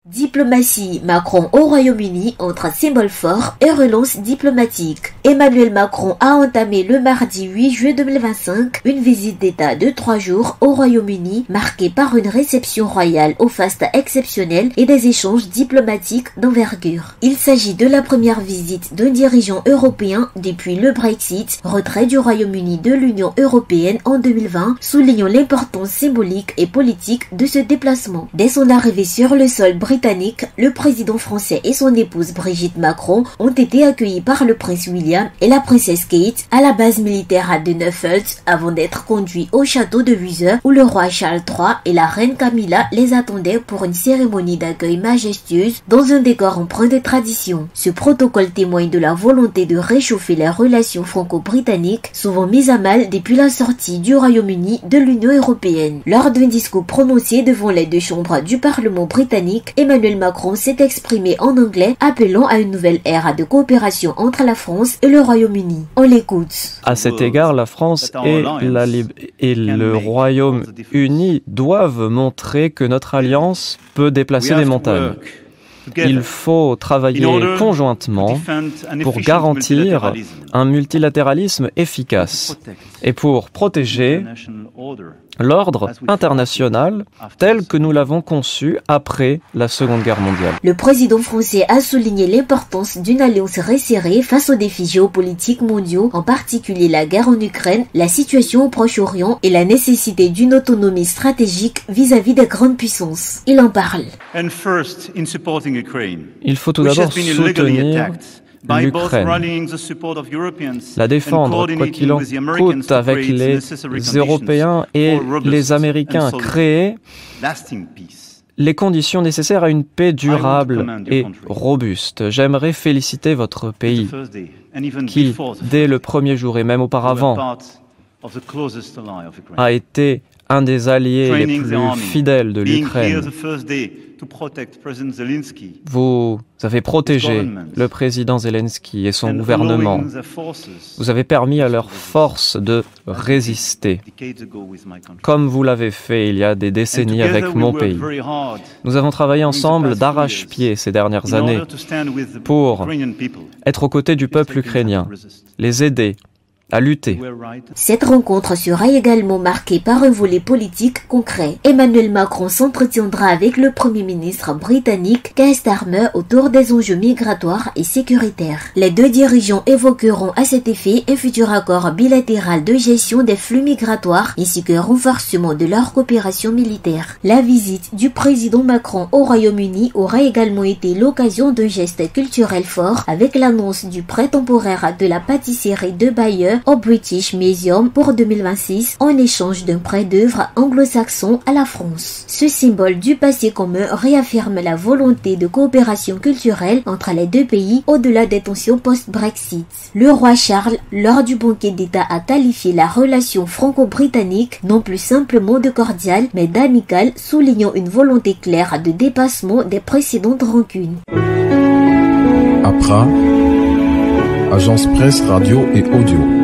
Diplomatie, Macron au Royaume-Uni entre symbole fort et relance diplomatique. Emmanuel Macron a entamé le mardi 8 juillet 2025 une visite d'État de 3 jours au Royaume-Uni marquée par une réception royale au faste exceptionnel et des échanges diplomatiques d'envergure. Il s'agit de la première visite d'un dirigeant européen depuis le Brexit, retrait du Royaume-Uni de l'Union européenne en 2020, soulignant l'importance symbolique et politique de ce déplacement. Dès son arrivée sur le sol britannique, le président français et son épouse Brigitte Macron ont été accueillis par le prince William et la princesse Kate à la base militaire de Neufeld avant d'être conduits au château de Windsor où le roi Charles III et la reine Camilla les attendaient pour une cérémonie d'accueil majestueuse dans un décor empreint de tradition. Ce protocole témoigne de la volonté de réchauffer les relations franco-britanniques, souvent mises à mal depuis la sortie du Royaume-Uni de l'Union européenne. Lors d'un discours prononcé devant les deux chambres du Parlement britannique, Emmanuel Macron s'est exprimé en anglais, appelant à une nouvelle ère de coopération entre la France et le Royaume-Uni. On l'écoute. À cet égard, la France et le Royaume-Uni doivent montrer que notre alliance peut déplacer des montagnes. Il faut travailler conjointement pour garantir un multilatéralisme efficace et pour protéger l'ordre international tel que nous l'avons conçu après la Seconde Guerre mondiale. Le président français a souligné l'importance d'une alliance resserrée face aux défis géopolitiques mondiaux, en particulier la guerre en Ukraine, la situation au Proche-Orient et la nécessité d'une autonomie stratégique vis-à-vis des grandes puissances. Il en parle. Il faut tout d'abord soutenir l'Ukraine, la défendre quoi qu'il en coûte avec les Européens et les Américains, créer les conditions nécessaires à une paix durable et robuste. J'aimerais féliciter votre pays qui, dès le premier jour et même auparavant, a été un des alliés les plus fidèles de l'Ukraine. Vous avez protégé le président Zelensky et son gouvernement. Vous avez permis à leurs forces de résister, comme vous l'avez fait il y a des décennies avec mon pays. Nous avons travaillé ensemble d'arrache-pied ces dernières années pour être aux côtés du peuple ukrainien, les aider à lutter. Cette rencontre sera également marquée par un volet politique concret. Emmanuel Macron s'entretiendra avec le Premier ministre britannique Keir Starmer autour des enjeux migratoires et sécuritaires. Les deux dirigeants évoqueront à cet effet un futur accord bilatéral de gestion des flux migratoires ainsi qu'un renforcement de leur coopération militaire. La visite du président Macron au Royaume-Uni aura également été l'occasion d'un geste culturel fort avec l'annonce du prêt temporaire de la pâtisserie de Bayeux au British Museum pour 2026 en échange d'un prêt d'œuvres anglo-saxon à la France. Ce symbole du passé commun réaffirme la volonté de coopération culturelle entre les deux pays au-delà des tensions post-Brexit. Le roi Charles, lors du banquet d'État, a qualifié la relation franco-britannique non plus simplement de cordiale mais d'amicale, soulignant une volonté claire de dépassement des précédentes rancunes. APRA, Agence Presse, Radio et Audio.